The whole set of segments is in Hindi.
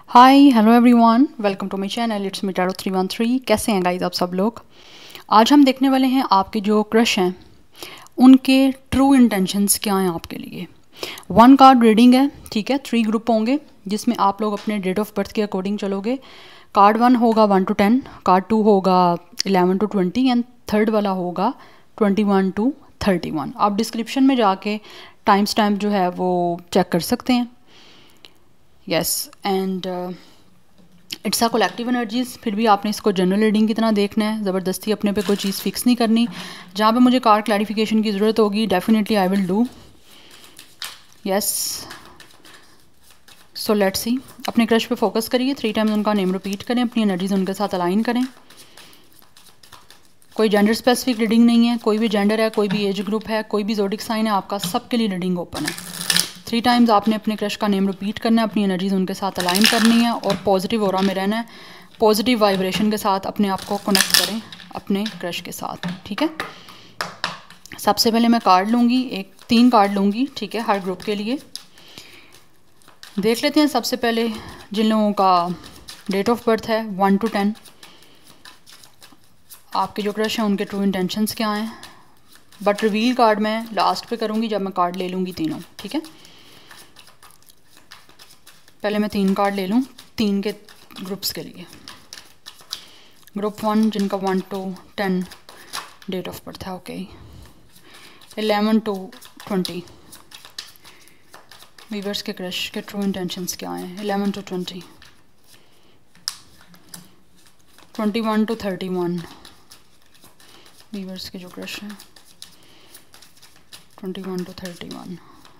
Hi hello everyone, welcome to my channel. It's me tarot 313। कैसे हैं गाइस आप सब लोग। आज हम देखने वाले हैं आपके जो क्रश हैं उनके ट्रू इंटेंशंस क्या हैं आपके लिए। 1 कार्ड रीडिंग है, ठीक है। 3 ग्रुप होंगे जिसमें आप लोग अपने डेट ऑफ बर्थ के अकॉर्डिंग चलोगे। कार्ड 1 होगा 1 to 10, कार्ड 2 होगा 11 to 20 एंड थर्ड वाला होगा 21 to 31। आप डिस्क्रिप्शन में जाके टाइम स्टैम्प जो है वो चेक कर सकते हैं। Yes and it's a collective energies. फिर भी आपने इसको जनरल रीडिंग की तरह देखना है, ज़बरदस्ती अपने पे कोई चीज़ फिक्स नहीं करनी। जहाँ पे मुझे कार्ड क्लैरिफिकेशन की ज़रूरत होगी definitely I will do. Yes so let's सी। अपने क्रश पे फोकस करिए, 3 टाइम्स उनका नेम रिपीट करें, अपनी एनर्जीज उनके साथ अलाइन करें। कोई जेंडर स्पेसिफिक रीडिंग नहीं है, कोई भी जेंडर है, कोई भी एज ग्रुप है, कोई भी ज़ोडिक साइन है, आपका सबके लिए रीडिंग ओपन है। 3 टाइम्स आपने अपने क्रश का नेम रिपीट करना है, अपनी एनर्जीज उनके साथ अलाइन करनी है और पॉजिटिव ऑरा में रहना है। पॉजिटिव वाइब्रेशन के साथ अपने आप को कनेक्ट करें अपने क्रश के साथ, ठीक है। सबसे पहले मैं कार्ड लूँगी, 3 कार्ड लूँगी, ठीक है, हर ग्रुप के लिए। देख लेते हैं सबसे पहले जिन लोगों का डेट ऑफ बर्थ है 1 to 10, आपके जो क्रश हैं उनके ट्रू इंटेंशंस क्या हैं। बट रिवील कार्ड मैं लास्ट पे करूँगी जब मैं कार्ड ले लूँगी तीनों, ठीक है। पहले मैं 3 कार्ड ले लूँ 3 के ग्रुप्स के लिए। ग्रुप 1 जिनका 1 to 10 डेट ऑफ बर्थ है, ओके। 11 to 20 वीवर्स के क्रश के ट्रू इंटेंशंस क्या हैं। 11 to 20, 21 to 31 वीवर्स के जो क्रश हैं। 21 to 31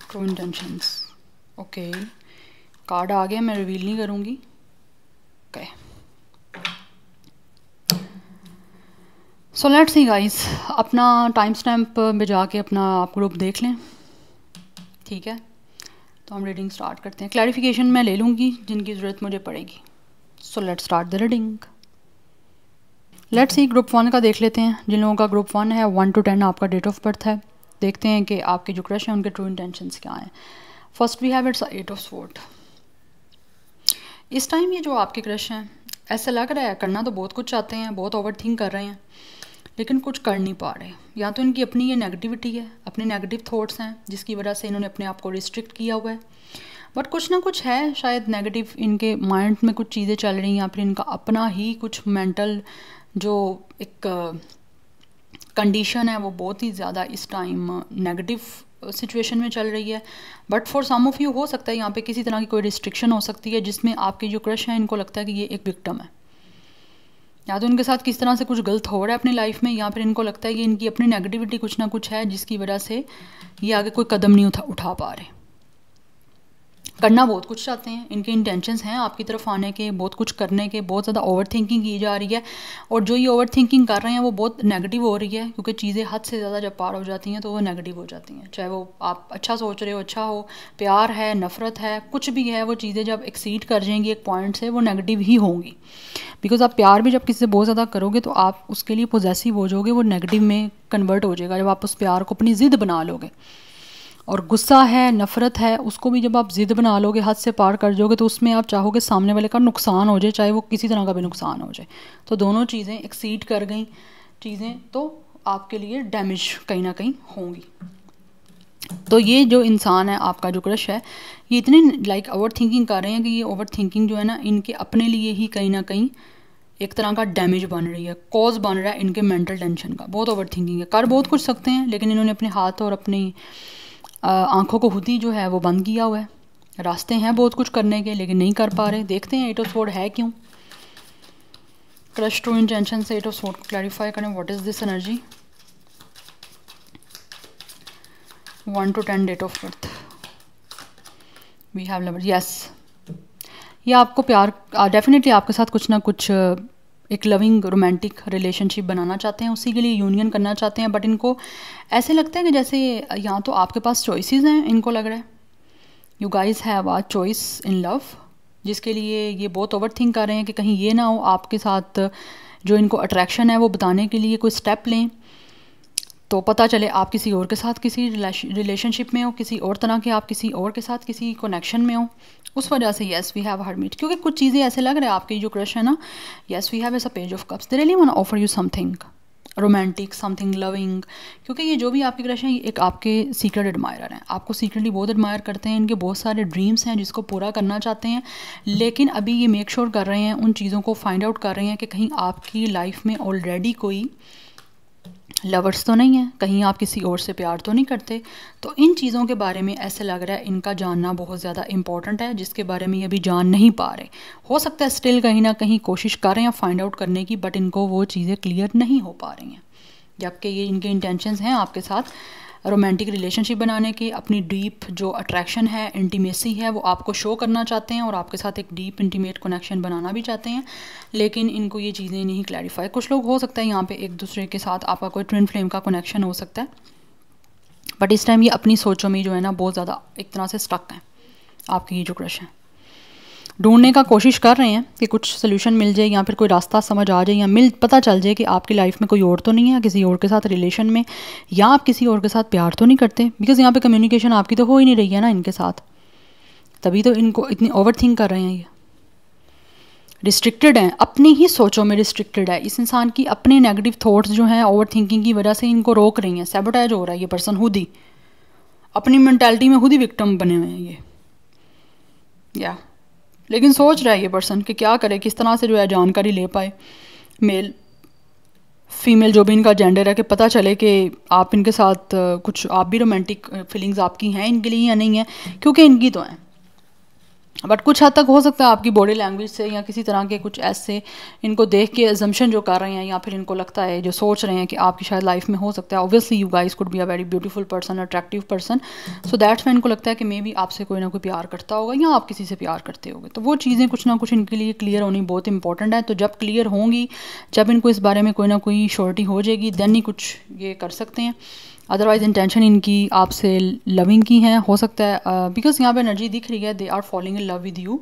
true intentions, okay. Card आ गया, मैं रिवील नहीं करूँगी, okay. So let's see guys, अपना टाइम स्टैम्प में जाके अपना आप ग्रुप देख लें, ठीक है। तो हम रीडिंग स्टार्ट करते हैं। क्लैरिफिकेशन मैं ले लूँगी जिनकी ज़रूरत मुझे पड़ेगी। So let's start the reading. Let's see group 1 का देख लेते हैं। जिन लोगों का ग्रुप 1 है 1 to 10 आपका डेट ऑफ बर्थ है। देखते हैं कि आपके जो क्रश हैं उनके ट्रू इंटेंशंस क्या हैं। First we have it's 8 of Swords। इस टाइम ये जो आपके क्रश हैं, ऐसा लग रहा है करना तो बहुत कुछ चाहते हैं, बहुत ओवर थिंक कर रहे हैं, लेकिन कुछ कर नहीं पा रहे। या तो इनकी अपनी ये नेगेटिविटी है, अपने नेगेटिव थॉट्स हैं जिसकी वजह से इन्होंने अपने आप को रिस्ट्रिक्ट किया हुआ है। बट कुछ ना कुछ है, शायद नेगेटिव इनके माइंड में कुछ चीज़ें चल रही हैं, या फिर इनका अपना ही कुछ मेंटल जो एक कंडीशन है वो बहुत ही ज़्यादा इस टाइम नेगेटिव सिचुएशन में चल रही है। But for some of you हो सकता है यहाँ पे किसी तरह की कोई रिस्ट्रिक्शन हो सकती है जिसमें आपके जो क्रश हैं इनको लगता है कि ये एक विक्टिम है, या तो इनके साथ किस तरह से कुछ गलत हो रहा है अपनी लाइफ में, या फिर इनको लगता है कि इनकी अपनी नेगेटिविटी कुछ ना कुछ है जिसकी वजह से ये आगे कोई कदम नहीं उठा पा रहे। करना बहुत कुछ चाहते हैं, इनके इंटेंशंस हैं आपकी तरफ आने के, बहुत कुछ करने के, बहुत ज़्यादा ओवर थिंकिंग की जा रही है। और जो ये ओवर थिंकिंग कर रहे हैं वो बहुत नेगेटिव हो रही है, क्योंकि चीज़ें हद से ज़्यादा जब पार हो जाती हैं तो वो नेगेटिव हो जाती हैं। चाहे वो आप अच्छा सोच रहे हो, अच्छा हो, प्यार है, नफ़रत है, कुछ भी है, वो चीज़ें जब एक्सीड कर जाएंगी एक पॉइंट से वो नेगेटिव ही होंगी। बिकॉज आप प्यार भी जब किसी से बहुत ज़्यादा करोगे तो आप उसके लिए पोजेसिव हो जाओगे, वो नेगेटिव में कन्वर्ट हो जाएगा जब आप उस प्यार को अपनी ज़िद बना लोगे। और गुस्सा है, नफ़रत है, उसको भी जब आप ज़िद बना लोगे, हद से पार कर जाओगे, तो उसमें आप चाहोगे सामने वाले का नुकसान हो जाए, चाहे वो किसी तरह का भी नुकसान हो जाए। तो दोनों चीज़ें एक्सीड कर गई चीज़ें तो आपके लिए डैमेज कहीं ना कहीं होंगी। तो ये जो इंसान है आपका जो क्रश है, ये इतने लाइक ओवर थिंकिंग कर रहे हैं कि ये ओवर थिंकिंग जो है ना इनके अपने लिए ही कहीं ना कहीं एक तरह का डैमेज बन रही है, कॉज बन रहा है इनके मेंटल टेंशन का। बहुत ओवर थिंकिंग है, कर बहुत कुछ सकते हैं, लेकिन इन्होंने अपने हाथ और अपनी आंखों को खुद ही जो है वो बंद किया हुआ है। रास्ते हैं बहुत कुछ करने के, लेकिन नहीं कर पा रहे। देखते हैं 8 of Swords है क्यों। क्रश ट्रू इंटेंशन से 8 of Swords को क्लैरिफाई करें। What is this energy. 1 to 10 date of birth, we have lover. Yes, ये आपको प्यार डेफिनेटली आपके साथ कुछ ना कुछ एक लविंग रोमांटिक रिलेशनशिप बनाना चाहते हैं, उसी के लिए यूनियन करना चाहते हैं। बट इनको ऐसे लगता है कि जैसे यहाँ तो आपके पास चॉइसेस हैं, इनको लग रहा है you guys have a choice in love, जिसके लिए ये बहुत ओवर थिंक कर रहे हैं कि कहीं ये ना हो आपके साथ जो इनको अट्रैक्शन है वो बताने के लिए कोई स्टेप लें। तो पता चले आप किसी और के साथ किसी रिलेशनशिप में हो, किसी और तरह के आप किसी और के साथ किसी कनेक्शन में हो, उस वजह से yes we have hermit. क्योंकि कुछ चीज़ें ऐसे लग रहा है आपकी जो क्रश है ना, yes we have ace a page of cups, they really want to offer you something romantic, something loving. क्योंकि ये जो भी आपके क्रश हैं, ये एक आपके सीक्रेट एडमायरर हैं, आपको सीक्रेटली बहुत एडमायर करते हैं, इनके बहुत सारे ड्रीम्स हैं जिसको पूरा करना चाहते हैं, लेकिन अभी ये मेक श्योर कर रहे हैं, उन चीज़ों को फाइंड आउट कर रहे हैं कि कहीं आपकी लाइफ में ऑलरेडी कोई लवर्स तो नहीं है, कहीं आप किसी और से प्यार तो नहीं करते। तो इन चीज़ों के बारे में ऐसे लग रहा है इनका जानना बहुत ज़्यादा इंपॉर्टेंट है, जिसके बारे में ये अभी जान नहीं पा रहे। हो सकता है स्टिल कहीं ना कहीं कोशिश कर रहे हैं फाइंड आउट करने की, बट इनको वो चीज़ें क्लियर नहीं हो पा रही हैं, जबकि ये इनके इंटेंशंस हैं आपके साथ रोमांटिक रिलेशनशिप बनाने की, अपनी डीप जो अट्रैक्शन है, इंटीमेसी है, वो आपको शो करना चाहते हैं और आपके साथ एक डीप इंटीमेट कनेक्शन बनाना भी चाहते हैं, लेकिन इनको ये चीज़ें नहीं क्लैरिफाई। कुछ लोग हो सकता है यहाँ पे एक दूसरे के साथ आपका कोई ट्विन फ्लेम का कनेक्शन हो सकता है, बट इस टाइम ये अपनी सोचों में जो है ना बहुत ज़्यादा एक तरह से स्टक हैं। आपकी ये जो क्रश है ढूंढने का कोशिश कर रहे हैं कि कुछ सोल्यूशन मिल जाए या फिर कोई रास्ता समझ आ जाए, या पता चल जाए कि आपकी लाइफ में कोई और तो नहीं है किसी और के साथ रिलेशन में, या आप किसी और के साथ प्यार तो नहीं करते, बिकॉज यहाँ पे कम्युनिकेशन आपकी तो हो ही नहीं रही है ना इनके साथ, तभी तो इनको इतनी ओवर थिंक कर रहे हैं। ये रिस्ट्रिक्टेड हैं, अपनी ही सोचों में रिस्ट्रिक्टेड है। इस इंसान की अपने नेगेटिव थॉट्स जो हैं ओवर थिंकिंग की वजह से इनको रोक रही हैं, सैबोटेज हो रहा है। ये पर्सन खुद ही अपनी मेंटालिटी में खुद ही विक्टिम बने हुए हैं ये, या लेकिन सोच रहा है ये पर्सन कि क्या करे, किस तरह से जो है जानकारी ले पाए, मेल फीमेल जो भी इनका जेंडर है, कि पता चले कि आप इनके साथ कुछ आप भी रोमांटिक फीलिंग्स आपकी हैं इनके लिए या नहीं है, क्योंकि इनकी तो हैं, बट कुछ हद तक हो सकता है आपकी बॉडी लैंग्वेज से या किसी तरह के कुछ ऐसे इनको देख के अजम्पशन जो कर रहे हैं, या फिर इनको लगता है जो सोच रहे हैं कि आपकी शायद लाइफ में हो सकता है। Obviously you guys could be a very beautiful person, attractive person, so that's why इनको लगता है कि मे बी आपसे कोई ना कोई प्यार करता होगा या आप किसी से प्यार करते होगे। तो वो चीज़ें कुछ ना कुछ इनके लिए क्लियर होनी बहुत इंपॉर्टेंट है। तो जब क्लियर होंगी, जब इनको इस बारे में कोई ना कोई श्योरिटी हो जाएगी, देन ही कुछ ये कर सकते हैं। अदरवाइज इंटेंशन इनकी आपसे लविंग की हैं, हो सकता है बिकॉज यहाँ पे एनर्जी दिख रही है, they are following in love with you,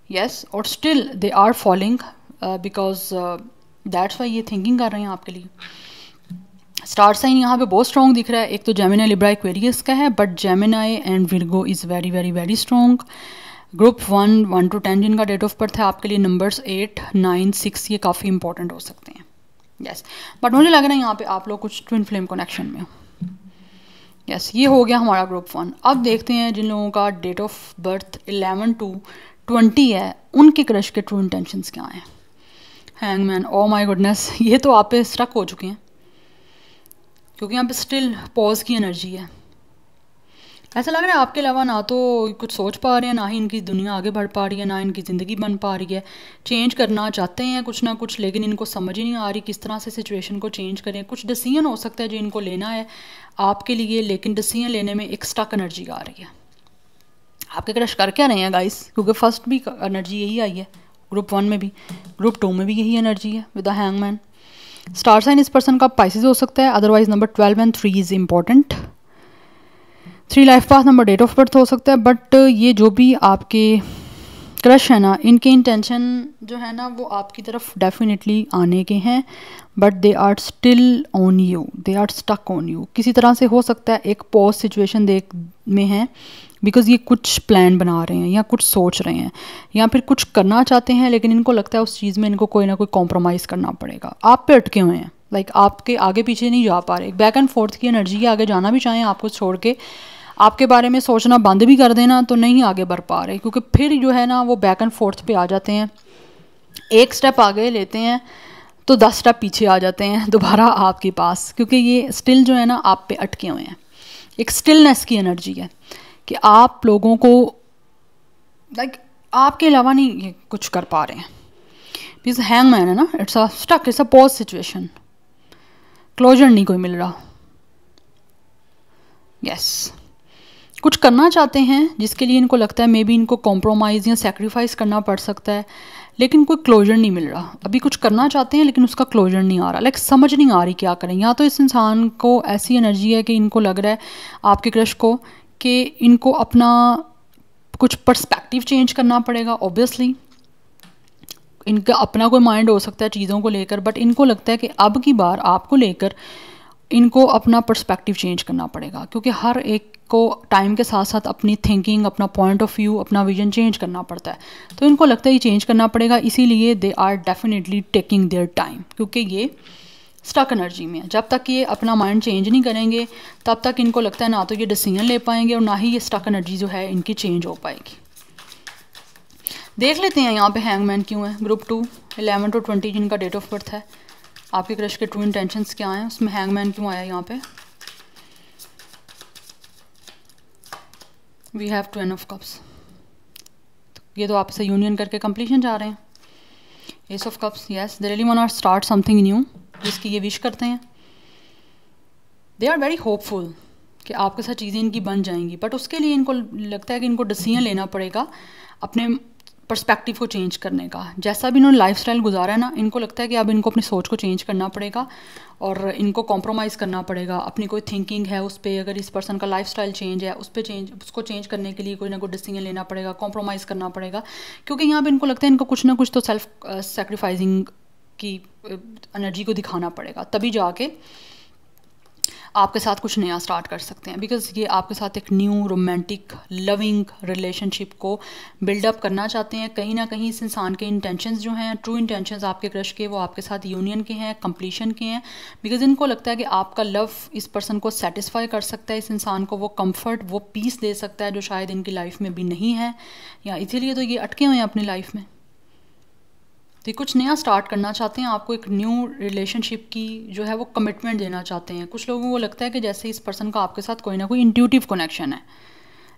yes, और still they are following because that's why ये थिंकिंग कर रहे हैं आपके लिए। स्टार साइन यहाँ पे बहुत स्ट्रॉन्ग दिख रहा है, एक तो जेमिनी, लिब्रा, एक्वेरियस का है, but Gemini and Virgo is very very very strong. Group 1 to 10 जिनका डेट ऑफ बर्थ है आपके लिए, नंबर्स 8, 9, 6 ये काफ़ी इंपॉर्टेंट हो सकते हैं, यस। बट मुझे लग रहा है यहाँ पे आप लोग कुछ ट्विन फ्लेम कनेक्शन में हो, यस। ये हो गया हमारा ग्रुप 1। अब देखते हैं जिन लोगों का डेट ऑफ बर्थ 11 to 20 है, उनके क्रश के ट्रू इंटेंशंस क्या हैं। हैंगमैन, ओ माय गुडनेस, ये तो आप पे स्टक हो चुके हैं, क्योंकि यहाँ पे स्टिल पॉज की एनर्जी है। ऐसा लग रहा है आपके अलावा ना तो कुछ सोच पा रहे हैं, ना ही इनकी दुनिया आगे बढ़ पा रही है, ना इनकी ज़िंदगी बन पा रही है। चेंज करना चाहते हैं कुछ ना कुछ, लेकिन इनको समझ ही नहीं आ रही किस तरह से सिचुएशन को चेंज करें। कुछ डिसीजन हो सकता है जो इनको लेना है आपके लिए, लेकिन डिसीजन लेने में एक स्टक एनर्जी आ रही है। आपके क्रश कर क्या रहे हैं गाइस, क्योंकि फर्स्ट भी एनर्जी यही आई है, ग्रुप 1 में भी, ग्रुप 2 में भी यही एनर्जी है with the hangman. Star sign इस पर्सन का पाइसेस हो सकता है, otherwise number 12 and 3 is important. 3 life path number date of birth हो सकता है। बट ये जो भी आपके क्रश है ना, इनके इंटेंशन जो है ना वो आपकी तरफ डेफिनेटली आने के हैं, but they are still on you, they are stuck on you. किसी तरह से हो सकता है एक पॉज सिचुएशन में है, बिकॉज ये कुछ प्लान बना रहे हैं या कुछ सोच रहे हैं या फिर कुछ करना चाहते हैं, लेकिन इनको लगता है उस चीज़ में इनको कोई ना कोई कॉम्प्रोमाइज़ करना पड़ेगा। आप पे अटके हुए हैं, लाइक आपके आगे पीछे नहीं जा पा रहे, बैक एंड फोर्थ की एनर्जी है। आगे जाना भी चाहें, आपको छोड़ के आपके बारे में सोचना बंद भी कर देना, तो नहीं आगे बढ़ पा रहे, क्योंकि फिर जो है ना वो बैक एंड फोर्थ पे आ जाते हैं। एक स्टेप आगे लेते हैं तो 10 स्टेप पीछे आ जाते हैं दोबारा आपके पास, क्योंकि ये स्टिल जो है ना आप पे अटके हुए हैं। एक स्टिलनेस की एनर्जी है कि आप लोगों को लाइक आपके अलावा नहीं ये कुछ कर पा रहे हैं। प्लीज हैंगमैन है ना, it's a stuck, it's a pause situation, closure नहीं कोई मिल रहा। यस, कुछ करना चाहते हैं जिसके लिए इनको लगता है मे बी इनको कॉम्प्रोमाइज़ या सेक्रीफाइस करना पड़ सकता है, लेकिन कोई क्लोजर नहीं मिल रहा। अभी कुछ करना चाहते हैं लेकिन उसका क्लोजर नहीं आ रहा, लाइक समझ नहीं आ रही क्या करें। या तो इस इंसान को ऐसी एनर्जी है कि इनको लग रहा है आपके क्रश को कि इनको अपना कुछ पर्सपेक्टिव चेंज करना पड़ेगा। ऑब्वियसली इनका अपना कोई माइंड हो सकता है चीज़ों को लेकर, बट इनको लगता है कि अब की बार आपको लेकर इनको अपना पर्सपेक्टिव चेंज करना पड़ेगा, क्योंकि हर एक को टाइम के साथ साथ अपनी थिंकिंग, अपना पॉइंट ऑफ व्यू, अपना विजन चेंज करना पड़ता है। तो इनको लगता है ये चेंज करना पड़ेगा, इसीलिए they are definitely taking their time, क्योंकि ये स्टक एनर्जी में है। जब तक ये अपना माइंड चेंज नहीं करेंगे तब तक इनको लगता है ना तो ये डिसीजन ले पाएंगे और ना ही ये स्टक एनर्जी जो है इनकी चेंज हो पाएगी। देख लेते हैं यहाँ पे हैंगमैन क्यों है। ग्रुप 2 11 to 20 जिनका डेट ऑफ बर्थ है, आपके क्रश के ट्रू इंटेंशंस क्या हैं, उसमें हैंगमैन क्यों आया यहाँ पे। वी हैव 10 ऑफ कप्स, ये तो आपसे यूनियन करके कंप्लीशन जा रहे हैं। Ace of cups, yes they really want to start something new, जिसकी ये विश करते हैं। दे आर वेरी होपफुल कि आपके साथ चीज़ें इनकी बन जाएंगी, बट उसके लिए इनको लगता है कि इनको डिसीजन लेना पड़ेगा अपने पर्सपेक्टिव को चेंज करने का। जैसा भी इन्होंने लाइफस्टाइल गुजारा है ना, इनको लगता है कि अब इनको अपनी सोच को चेंज करना पड़ेगा और इनको कॉम्प्रोमाइज़ करना पड़ेगा। अपनी कोई थिंकिंग है उस पर, अगर इस पर्सन का लाइफस्टाइल चेंज है उसको चेंज करने के लिए कोई ना कोई डिसीजन लेना पड़ेगा, कॉम्प्रोमाइज़ करना पड़ेगा, क्योंकि यहाँ पे इनको लगता है इनको कुछ ना कुछ तो सेल्फ सेक्रीफाइसिंग की एनर्जी को दिखाना पड़ेगा, तभी जाके आपके साथ कुछ नया स्टार्ट कर सकते हैं। बिकॉज ये आपके साथ एक न्यू रोमांटिक लविंग रिलेशनशिप को बिल्डअप करना चाहते हैं। कहीं ना कहीं इस इंसान के इंटेंशंस जो हैं, ट्रू इंटेंशंस आपके क्रश के, वो आपके साथ यूनियन के हैं, कंप्लीशन के हैं। बिकॉज इनको लगता है कि आपका लव इस पर्सन को सेटिस्फाई कर सकता है, इस इंसान को वो कंफर्ट, वो पीस दे सकता है जो शायद इनकी लाइफ में भी नहीं है, या इसीलिए तो ये अटके हुए हैं अपनी लाइफ में। तो ये कुछ नया स्टार्ट करना चाहते हैं, आपको एक न्यू रिलेशनशिप की जो है वो कमिटमेंट देना चाहते हैं। कुछ लोगों को लगता है कि जैसे इस पर्सन का आपके साथ कोई ना कोई इंट्यूटिव कनेक्शन है,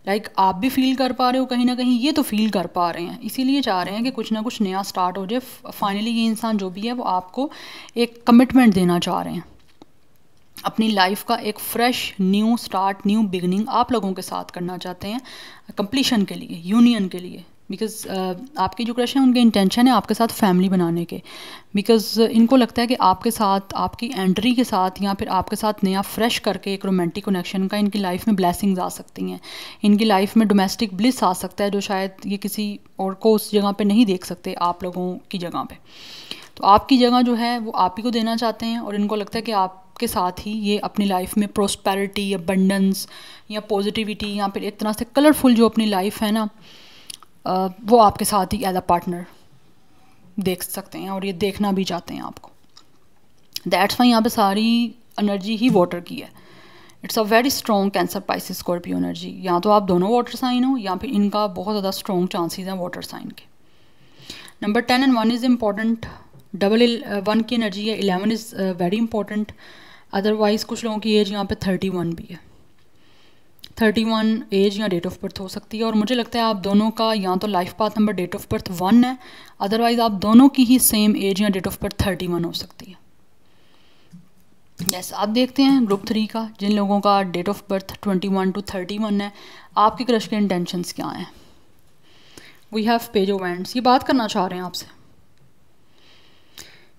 लाइक आप भी फील कर पा रहे हो, कहीं ना कहीं ये तो फील कर पा रहे हैं, इसीलिए चाह रहे हैं कि कुछ ना कुछ नया स्टार्ट हो जाए। फाइनली ये इंसान जो भी है वो आपको एक कमिटमेंट देना चाह रहे हैं, अपनी लाइफ का एक fresh new start, new beginning आप लोगों के साथ करना चाहते हैं, कंप्लीशन के लिए, यूनियन के लिए। बिकॉज आपकी जो क्रश है उनके इंटेंशन है आपके साथ फैमिली बनाने के। बिकॉज इनको लगता है कि आपके साथ, आपकी एंट्री के साथ या फिर आपके साथ नया फ्रेश करके एक रोमांटिक कनेक्शन का इनकी लाइफ में ब्लेसिंग्स आ सकती हैं, इनकी लाइफ में डोमेस्टिक ब्लिस आ सकता है जो शायद ये किसी और को उस जगह पे नहीं देख सकते आप लोगों की जगह पे। तो आपकी जगह जो है वो आप ही को देना चाहते हैं और इनको लगता है कि आपके साथ ही ये अपनी लाइफ में प्रोस्पेरिटी, अबंडेंस या पॉजिटिविटी या फिर एक तरह से कलरफुल जो अपनी लाइफ है ना, वो आपके साथ ही एज अ पार्टनर देख सकते हैं और ये देखना भी चाहते हैं आपको। दैट्स वाई यहाँ पे सारी एनर्जी ही वाटर की है। It's a very strong cancer, Pisces, Scorpio energy. या तो आप दोनों वाटर साइन हो या फिर इनका बहुत ज़्यादा स्ट्रॉन्ग चांसेस हैं वाटर साइन के। Number 10 and 1 is important. Double 1 की एनर्जी है, 11 इज़ वेरी इंपॉर्टेंट। अदरवाइज़ कुछ लोगों की एज यहाँ पे 31 भी है। 31 एज या डेट ऑफ बर्थ हो सकती है और मुझे लगता है आप दोनों का या तो life path number date of birth 1 है, अदरवाइज आप दोनों की ही सेम एज या डेट ऑफ बर्थ 31 हो सकती है। यस, आप देखते हैं ग्रुप 3 का, जिन लोगों का डेट ऑफ बर्थ 21 to 31 है, आपके क्रश के इंटेंशंस क्या हैं। We have page of wands, ये बात करना चाह रहे हैं आपसे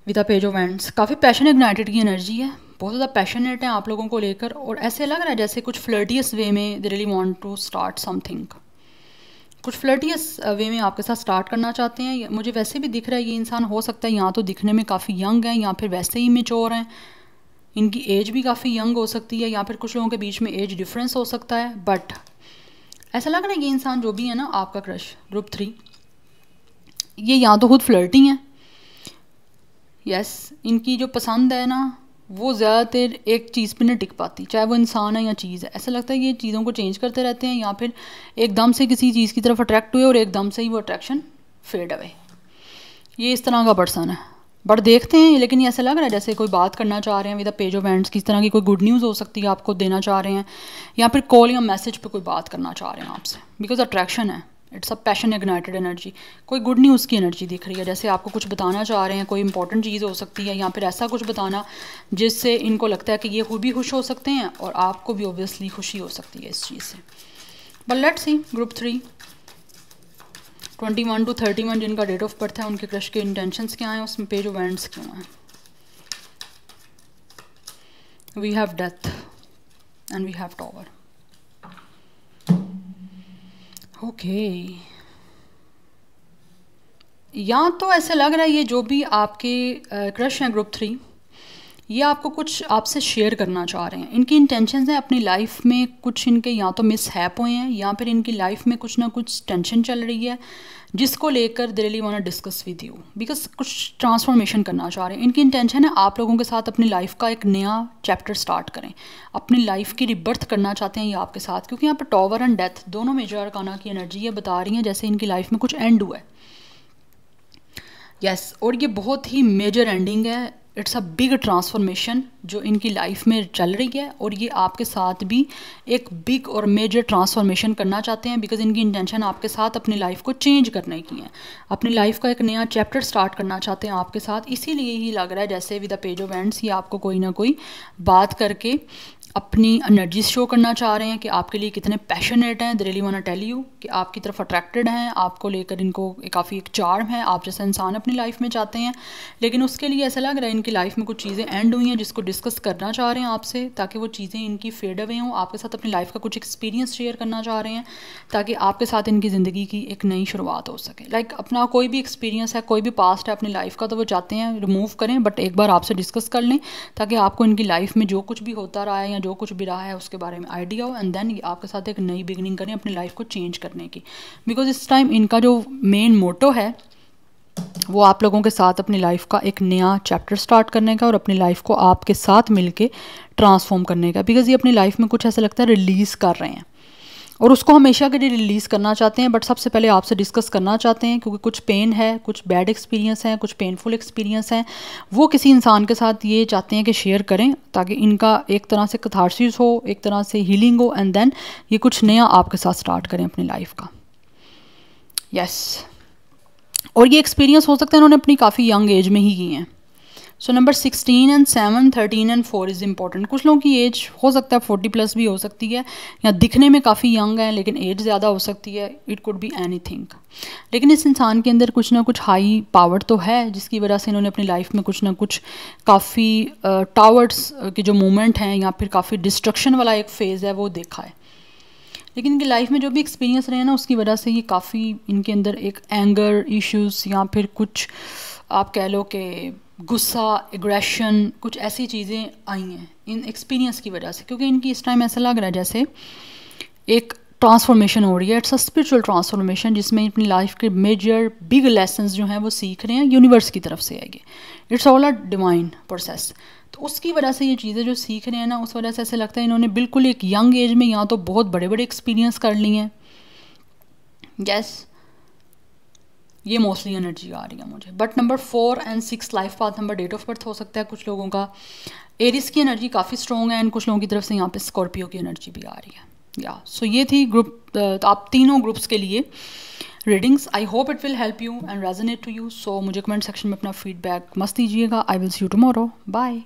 with the page of wands. काफ़ी पैशन इग्नाइटेड की एनर्जी है, बहुत ज़्यादा पैशनेट है आप लोगों को लेकर और ऐसे लग रहा है जैसे कुछ फ्लर्टियस वे में they really want to start something, कुछ फ्लर्टियस वे में आपके साथ स्टार्ट करना चाहते हैं। मुझे वैसे भी दिख रहा है ये इंसान हो सकता है या तो दिखने में काफ़ी यंग है या फिर वैसे ही मेच्योर हैं, इनकी एज भी काफ़ी यंग हो सकती है या फिर कुछ लोगों के बीच में एज डिफरेंस हो सकता है। बट ऐसा लग रहा है ये इंसान जो भी है ना आपका क्रश ग्रुप 3, ये या तो खुद फ्लर्टी हैं, यस इनकी जो पसंद है ना वो ज़्यादातर एक चीज़ पे नहीं टिक पाती, चाहे वो इंसान है या चीज़ है। ऐसा लगता है ये चीज़ों को चेंज करते रहते हैं या फिर एकदम से किसी चीज़ की तरफ अट्रैक्ट हुए और एकदम से ही वो अट्रैक्शन फेड अवे। ये इस तरह का पर्सन है। बट देखते हैं, लेकिन ये ऐसा लग रहा है जैसे कोई बात करना चाह रहे हैं with the page of wands, किस तरह की कोई गुड न्यूज़ हो सकती है आपको देना चाह रहे हैं या फिर कॉल या मैसेज पे कोई बात करना चाह रहे हैं आपसे। बिकॉज अट्रैक्शन है, it's a passion ignited energy. कोई गुड न्यूज़ की एनर्जी दिख रही है, जैसे आपको कुछ बताना चाह रहे हैं, कोई इंपॉर्टेंट चीज़ हो सकती है या फिर ऐसा कुछ बताना जिससे इनको लगता है कि ये खुद भी खुश हो सकते हैं और आपको भी ऑब्वियसली खुशी हो सकती है इस चीज़ से। But let's see group 3 21 to 31 जिनका डेट ऑफ बर्थ है, उनके क्रश के इंटेंशंस क्या हैं, उसमें पेज ऑफ वैंड्स क्यों हैं। We have death and we have tower. Okay, या तो ऐसे लग रहा है ये जो भी आपके क्रश हैं ग्रुप 3, ये आपको कुछ आपसे शेयर करना चाह रहे हैं। इनकी इंटेंशंस हैं अपनी लाइफ में कुछ इनके या तो मिस हैप हुए हैं या फिर इनकी लाइफ में कुछ ना कुछ टेंशन चल रही है जिसको लेकर they really want to discuss with you because कुछ ट्रांसफॉर्मेशन करना चाह रहे हैं। इनकी इंटेंशन है आप लोगों के साथ अपनी लाइफ का एक नया चैप्टर स्टार्ट करें, अपनी लाइफ की रिबर्थ करना चाहते हैं ये आपके साथ, क्योंकि यहाँ पर टॉवर एंड डेथ दोनों मेजर अरकाना की एनर्जी ये बता रही हैं जैसे इनकी लाइफ में कुछ एंड हुआ है। यस और ये बहुत ही मेजर एंडिंग है। इट्स अ बिग ट्रांसफॉर्मेशन जो इनकी लाइफ में चल रही है और ये आपके साथ भी एक बिग और मेजर ट्रांसफॉर्मेशन करना चाहते हैं बिकॉज इनकी इंटेंशन आपके साथ अपनी लाइफ को चेंज करने की है, अपनी लाइफ का एक नया चैप्टर स्टार्ट करना चाहते हैं आपके साथ। इसीलिए ही लग रहा है जैसे with the page of ends ये आपको कोई ना कोई बात करके अपनी एनर्जी शो करना चाह रहे हैं कि आपके लिए कितने पैशनेट हैं। They really want to tell you कि आपकी तरफ अट्रैक्टेड हैं, आपको लेकर इनको काफ़ी एक चार्म है, आप जैसा इंसान अपनी लाइफ में चाहते हैं। लेकिन उसके लिए ऐसा लग रहा है इनकी लाइफ में कुछ चीज़ें एंड हुई हैं जिसको डिस्कस करना चाह रहे हैं आपसे ताकि वो चीज़ें इनकी फेड अवे हों। आपके साथ अपनी लाइफ का कुछ एक्सपीरियंस शेयर करना चाह रहे हैं ताकि आपके साथ इनकी ज़िंदगी की एक नई शुरुआत हो सके। लाइक अपना कोई भी एक्सपीरियंस है, कोई भी पास्ट है अपनी लाइफ का, तो वो चाहते हैं रिमूव करें बट एक बार आपसे डिस्कस कर लें ताकि आपको इनकी लाइफ में जो कुछ भी होता रहा है या जो कुछ भी रहा है उसके बारे में आइडिया हो एंड देन ये आपके साथ एक नई बिगनिंग करें अपनी लाइफ को चेंज करने की। बिकॉज इस टाइम इनका जो मेन मोटो है वो आप लोगों के साथ अपनी लाइफ का एक नया चैप्टर स्टार्ट करने का और अपनी लाइफ को आपके साथ मिलके ट्रांसफॉर्म करने का। बिकॉज ये अपनी लाइफ में कुछ ऐसा लगता है रिलीज़ कर रहे हैं और उसको हमेशा के लिए रिलीज़ करना चाहते हैं बट सबसे पहले आपसे डिस्कस करना चाहते हैं क्योंकि कुछ पेन है, कुछ बैड एक्सपीरियंस है, कुछ पेनफुल एक्सपीरियंस हैं, वो किसी इंसान के साथ ये चाहते हैं कि शेयर करें ताकि इनका एक तरह से कैथारसिस हो, एक तरह से हीलिंग हो एंड देन ये कुछ नया आपके साथ स्टार्ट करें अपनी लाइफ का। यस और ये एक्सपीरियंस हो सकता है इन्होंने अपनी काफ़ी यंग एज में ही की हैं। So number 16 and 7, 13 and 4 is important. कुछ लोगों की एज हो सकता है 40 प्लस भी हो सकती है या दिखने में काफ़ी यंग है लेकिन एज ज़्यादा हो सकती है। It could be anything. लेकिन इस इंसान के अंदर कुछ ना कुछ हाई पावर तो है जिसकी वजह से इन्होंने अपनी लाइफ में कुछ ना कुछ काफ़ी टावर्ड्स के जो मूवमेंट हैं या फिर काफ़ी डिस्ट्रक्शन वाला एक फेज़ है वो देखा है। लेकिन इनकी लाइफ में जो भी एक्सपीरियंस रहे हैं ना उसकी वजह से ये काफ़ी इनके अंदर एक एंगर इश्यूज या फिर कुछ आप कह लो कि गुस्सा, एग्रेशन, कुछ ऐसी चीज़ें आई हैं इन एक्सपीरियंस की वजह से। क्योंकि इनकी इस टाइम ऐसा लग रहा है जैसे एक ट्रांसफॉर्मेशन हो रही है। इट्स अ स्पिरिचुअल ट्रांसफॉर्मेशन जिसमें अपनी लाइफ के मेजर बिग लेसन्स जो हैं वो सीख रहे हैं यूनिवर्स की तरफ से आएंगे। It's all a divine process. तो उसकी वजह से ये चीज़ें जो सीख रहे हैं ना उस वजह से ऐसे लगता है इन्होंने बिल्कुल एक यंग एज में या तो बहुत बड़े बड़े एक्सपीरियंस कर लिए हैं। यस ये मोस्टली एनर्जी आ रही है मुझे। But number 4 and 6 life path number, date of birth हो सकता है कुछ लोगों का। एरिस की एनर्जी काफ़ी स्ट्रॉन्ग है एंड कुछ लोगों की तरफ से यहाँ पे स्कॉर्पियो की एनर्जी भी आ रही है। या सो ये थी ग्रुप आप तीनों ग्रुप्स के लिए readings. I hope it will help you and resonate to you. So मुझे कमेंट सेक्शन में अपना फीडबैक मस्त दीजिएगा। I will see you tomorrow. Bye.